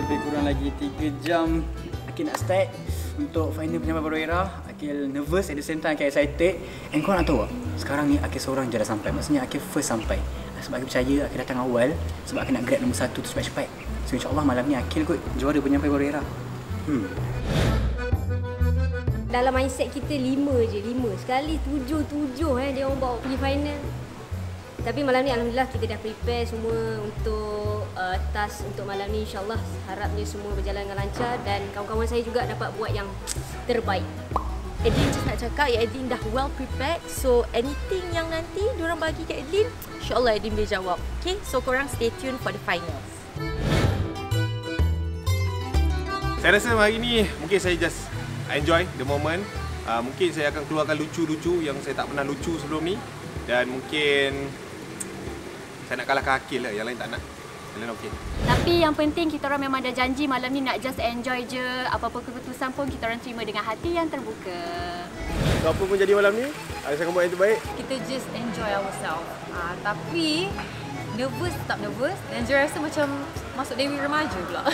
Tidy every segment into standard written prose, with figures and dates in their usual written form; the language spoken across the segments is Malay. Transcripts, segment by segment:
lebih kurang lagi 3 jam Akil nak start untuk final penyampai baru era. Akil nervous at the same time, Akil excited. And kau nak tahu tak? Sekarang ni Akil seorang je dah sampai. Maksudnya Akil first sampai. Sebab Akil percaya Akil datang awal. Sebab Akil nak grab nombor 1 tu cepat-cepat. So insyaAllah malam ni Akil kot juara penyampai baru era. Dalam mindset kita 5 je, 5. Sekali 7 dia orang bawa pergi final. Tapi malam ni alhamdulillah kita dah prepare semua untuk task untuk malam ni, insyaAllah harapnya semua berjalan dengan lancar dan kawan-kawan saya juga dapat buat yang terbaik. Adeline just nak cakap ya, Adeline dah well prepared. So anything yang nanti diorang bagi kat Adeline, insyaAllah Adeline boleh jawab. Okay, so korang stay tuned for the finals. Saya rasa hari ni mungkin saya just enjoy the moment. Mungkin saya akan keluarkan lucu-lucu yang saya tak pernah lucu sebelum ni. Dan mungkin saya nak kalahkan Akil lah, yang lain tak nak. Yang lain okey. Tapi yang penting kita orang memang dah janji malam ni nak just enjoy je. Apa-apa keputusan pun kita orang terima dengan hati yang terbuka. So, apa pun jadi malam ni, saya akan buat yang terbaik. Kita just enjoy ourselves. Tapi nervous tak nervous dan saya rasa macam masuk Dewi Remaja pula.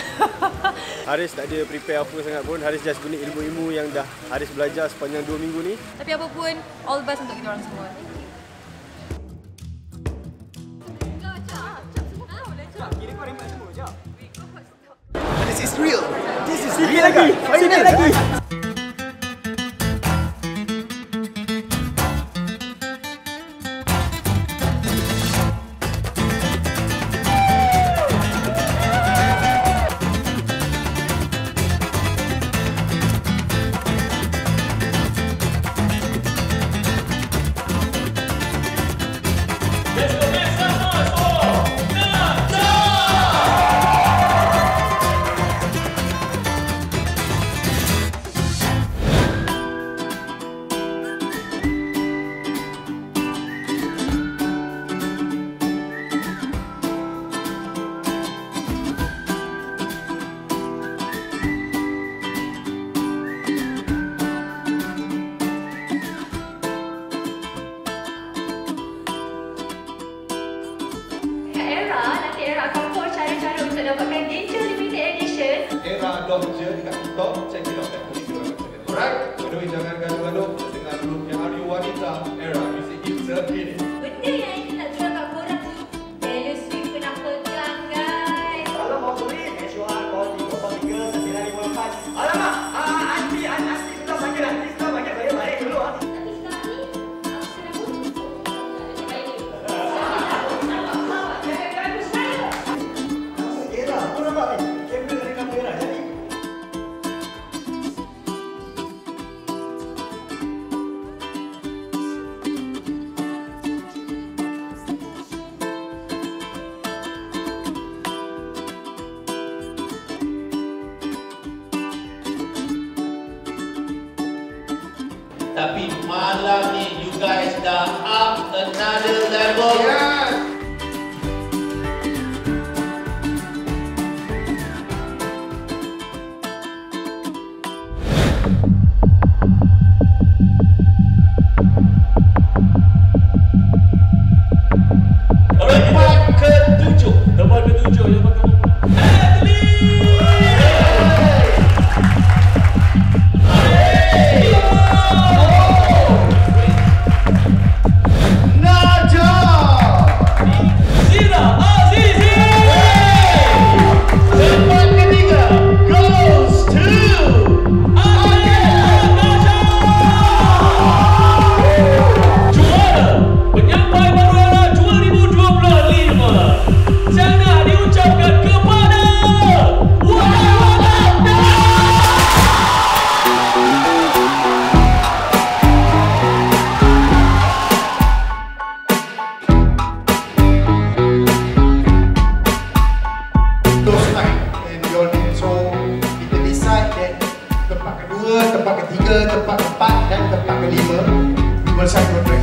Haris tak ada prepare apa sangat pun. Haris just guna ilmu-ilmu yang dah Haris belajar sepanjang 2 minggu ni. Tapi apa pun, all the best untuk kita orang semua. This is real. This is real lagi. Final lagi. Dapatkan Danger Limited Edition. Era adopt je dekat TikTok, check it out kat Police Orang. Alright, by the way jangan gaduh-gaduh dengan looknya Aryu Wanita. Era music hits terkini. Benda yang ini nak jual kat korang ni, Taylor Swift pernah pegang guys. Kalau mau beli, SUR 0394. Alamak, Asti sudah panggil saya balik dulu. Tapi sekarang ni, aku kena bunuh. Era, apa nampak ni? Kamera dengan kamera jadi. Tapi malam ni you guys dah up another level. Tempat ketujuh yang bakal tempat ketiga, tempat keempat dan tempat kelima di bersama track.